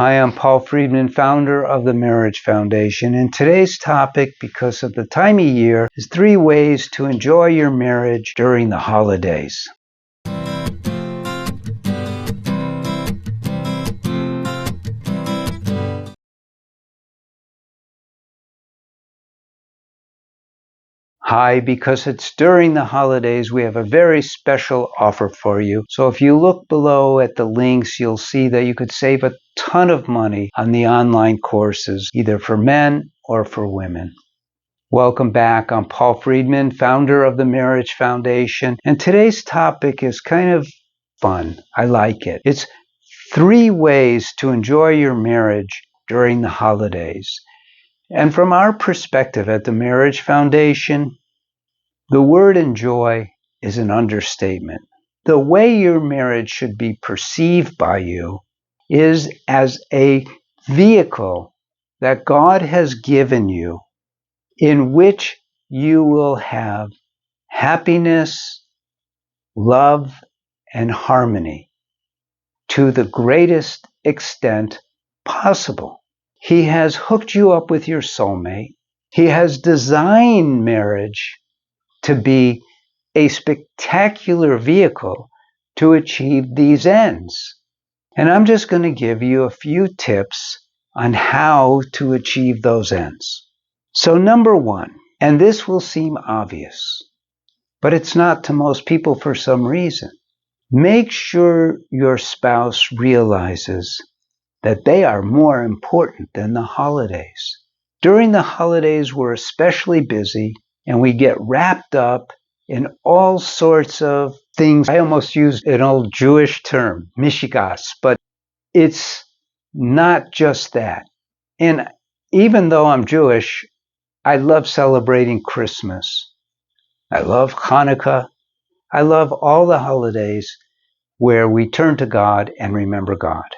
Hi, I'm Paul Friedman, founder of the Marriage Foundation, and today's topic, because of the time of year, is 3 ways to enjoy your marriage during the holidays. Hi, because it's during the holidays, we have a very special offer for you. So if you look below at the links, you'll see that you could save a ton of money on the online courses, either for men or for women. Welcome back. I'm Paul Friedman, founder of the Marriage Foundation, and today's topic is kind of fun. I like it. It's 3 ways to enjoy your marriage during the holidays. And from our perspective at the Marriage Foundation, the word enjoy is an understatement. The way your marriage should be perceived by you is as a vehicle that God has given you in which you will have happiness, love, and harmony to the greatest extent possible. He has hooked you up with your soulmate. He has designed marriage to be a spectacular vehicle to achieve these ends. And I'm just going to give you a few tips on how to achieve those ends. So number 1, and this will seem obvious, but it's not to most people for some reason. Make sure your spouse realizes that they are more important than the holidays. During the holidays, we're especially busy and we get wrapped up in all sorts of things. I almost used an old Jewish term, mishigas, but it's not just that. And even though I'm Jewish, I love celebrating Christmas. I love Hanukkah. I love all the holidays where we turn to God and remember God.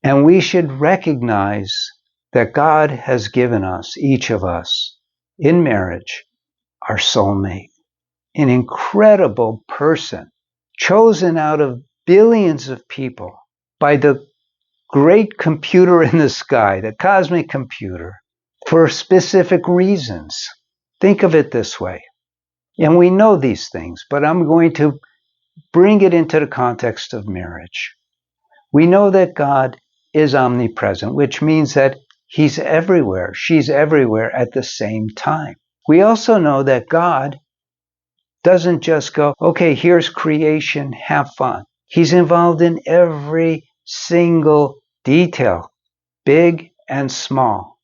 And we should recognize that God has given us, each of us, in marriage, our soulmate, an incredible person, chosen out of billions of people by the great computer in the sky, the cosmic computer, for specific reasons. Think of it this way. And we know these things, but I'm going to bring it into the context of marriage. We know that God is omnipresent, which means that He's everywhere, she's everywhere at the same time. We also know that God doesn't just go, okay, here's creation, have fun. He's involved in every single detail, big and small,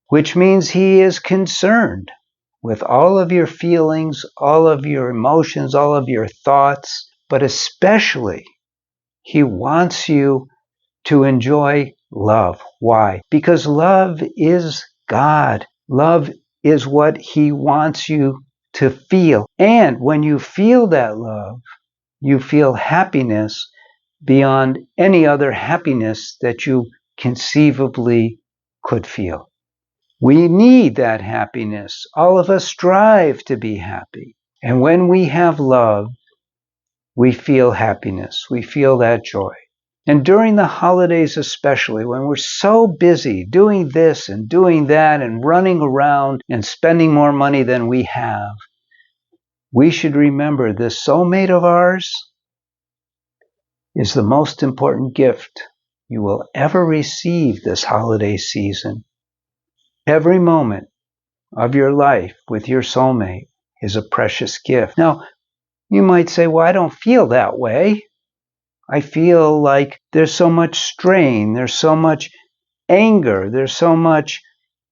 which means He is concerned with all of your feelings, all of your emotions, all of your thoughts, but especially He wants you to enjoy love. Why? Because love is God. Love is what He wants you to feel. And when you feel that love, you feel happiness beyond any other happiness that you conceivably could feel. We need that happiness. All of us strive to be happy. And when we have love, we feel happiness. We feel that joy. And during the holidays especially, when we're so busy doing this and doing that and running around and spending more money than we have, we should remember this soulmate of ours is the most important gift you will ever receive this holiday season. Every moment of your life with your soulmate is a precious gift. Now, you might say, well, I don't feel that way. I feel like there's so much strain, there's so much anger, there's so much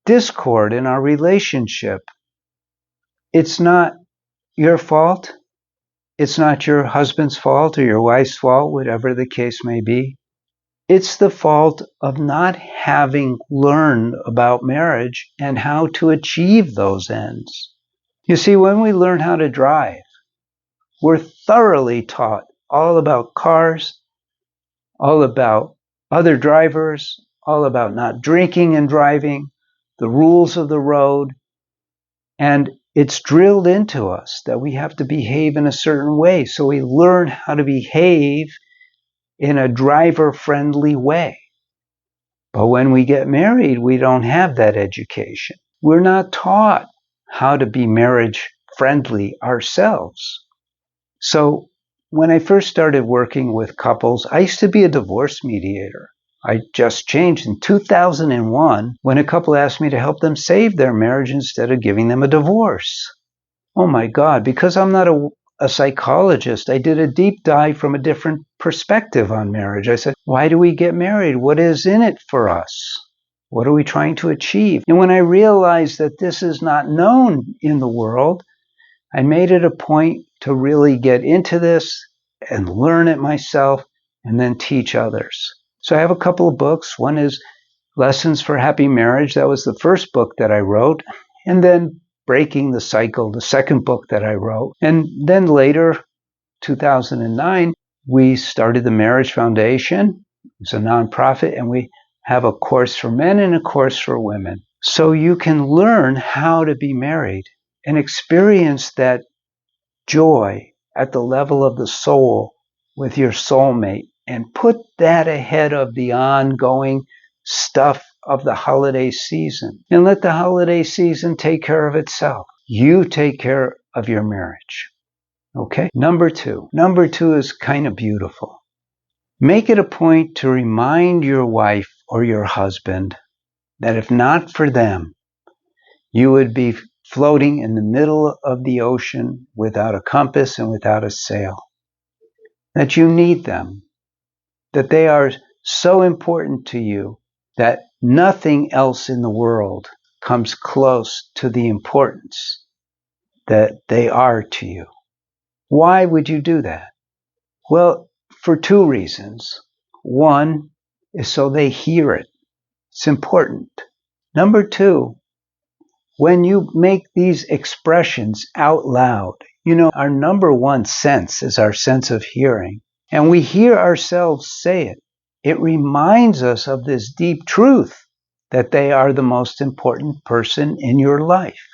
discord in our relationship. It's not your fault. It's not your husband's fault or your wife's fault, whatever the case may be. It's the fault of not having learned about marriage and how to achieve those ends. You see, when we learn how to drive, we're thoroughly taught all about cars, all about other drivers, all about not drinking and driving, the rules of the road, and it's drilled into us that we have to behave in a certain way. So we learn how to behave in a driver-friendly way. But when we get married, we don't have that education. We're not taught how to be marriage friendly ourselves. So when I first started working with couples, I used to be a divorce mediator. I just changed in 2001 when a couple asked me to help them save their marriage instead of giving them a divorce. Oh my God, because I'm not a psychologist, I did a deep dive from a different perspective on marriage. I said, why do we get married? What is in it for us? What are we trying to achieve? And when I realized that this is not known in the world, I made it a point to really get into this and learn it myself and then teach others. So I have a couple of books. One is Lessons for Happy Marriage. That was the first book that I wrote. And then Breaking the Cycle, the second book that I wrote. And then later, 2009, we started the Marriage Foundation. It's a nonprofit, and we have a course for men and a course for women. So you can learn how to be married and experience that joy at the level of the soul with your soulmate and put that ahead of the ongoing stuff of the holiday season and let the holiday season take care of itself. You take care of your marriage. Okay? Number two is kind of beautiful. Make it a point to remind your wife or your husband that if not for them, you would be floating in the middle of the ocean without a compass and without a sail. That you need them. That they are so important to you that nothing else in the world comes close to the importance that they are to you. Why would you do that? Well, for two reasons. One is so they hear it. It's important. Number two, when you make these expressions out loud, our number one sense is our sense of hearing, and we hear ourselves say it. It reminds us of this deep truth that they are the most important person in your life.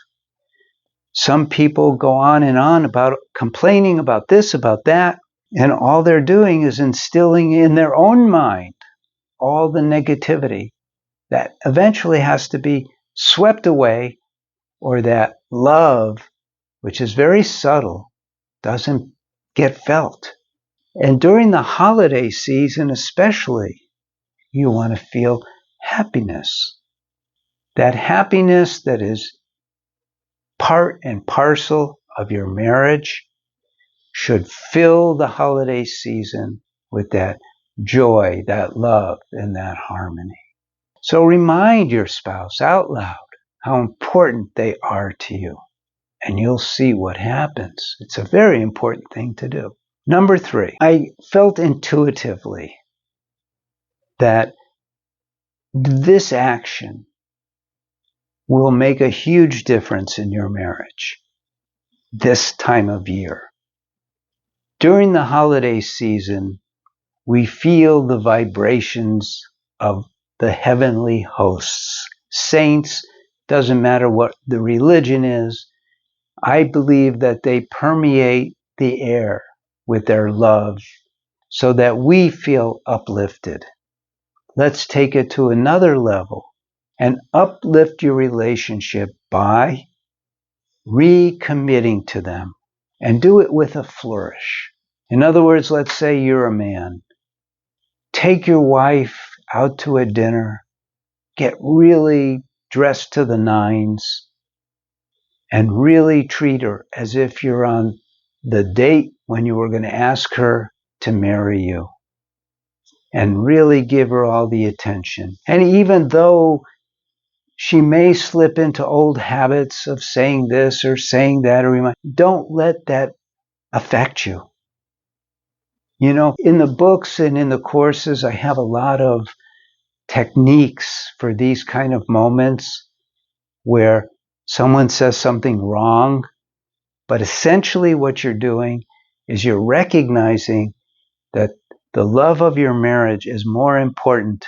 Some people go on and on about complaining about this, about that, and all they're doing is instilling in their own mind all the negativity that eventually has to be swept away, or that love, which is very subtle, doesn't get felt. And during the holiday season especially, you want to feel happiness. That happiness that is part and parcel of your marriage should fill the holiday season with that joy, that love, and that harmony. So remind your spouse out loud how important they are to you, and you'll see what happens. It's a very important thing to do. Number three, I felt intuitively that this action will make a huge difference in your marriage this time of year. During the holiday season, we feel the vibrations of the heavenly hosts. Saints, doesn't matter what the religion is, I believe that they permeate the air with their love so that we feel uplifted. Let's take it to another level and uplift your relationship by recommitting to them, and do it with a flourish. In other words, let's say you're a man. Take your wife out to a dinner, get really dressed to the nines, and really treat her as if you're on the date when you were going to ask her to marry you. And really give her all the attention. And even though she may slip into old habits of saying this or saying that, don't let that affect you. In the books and in the courses, I have a lot of techniques for these kind of moments where someone says something wrong, but essentially what you're doing is you're recognizing that the love of your marriage is more important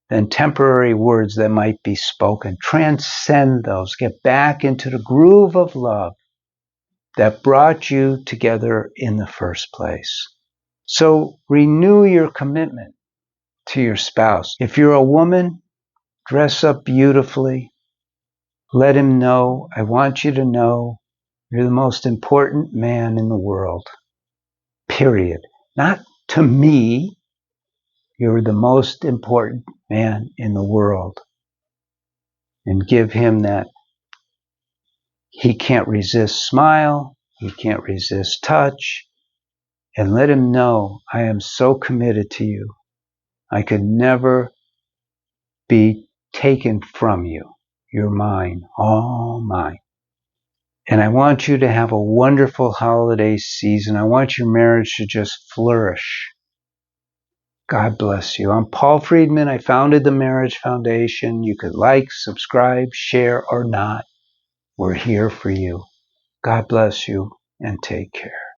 than temporary words that might be spoken. Transcend those. Get back into the groove of love that brought you together in the first place. So renew your commitment to your spouse. If you're a woman, dress up beautifully. Let him know, I want you to know you're the most important man in the world. Period. Not to me. You're the most important man in the world. And give him that he can't resist smile, he can't resist touch, and let him know I am so committed to you. I could never be taken from you. You're mine, all mine. And I want you to have a wonderful holiday season. I want your marriage to just flourish. God bless you. I'm Paul Friedman. I founded the Marriage Foundation. You could like, subscribe, share, or not. We're here for you. God bless you and take care.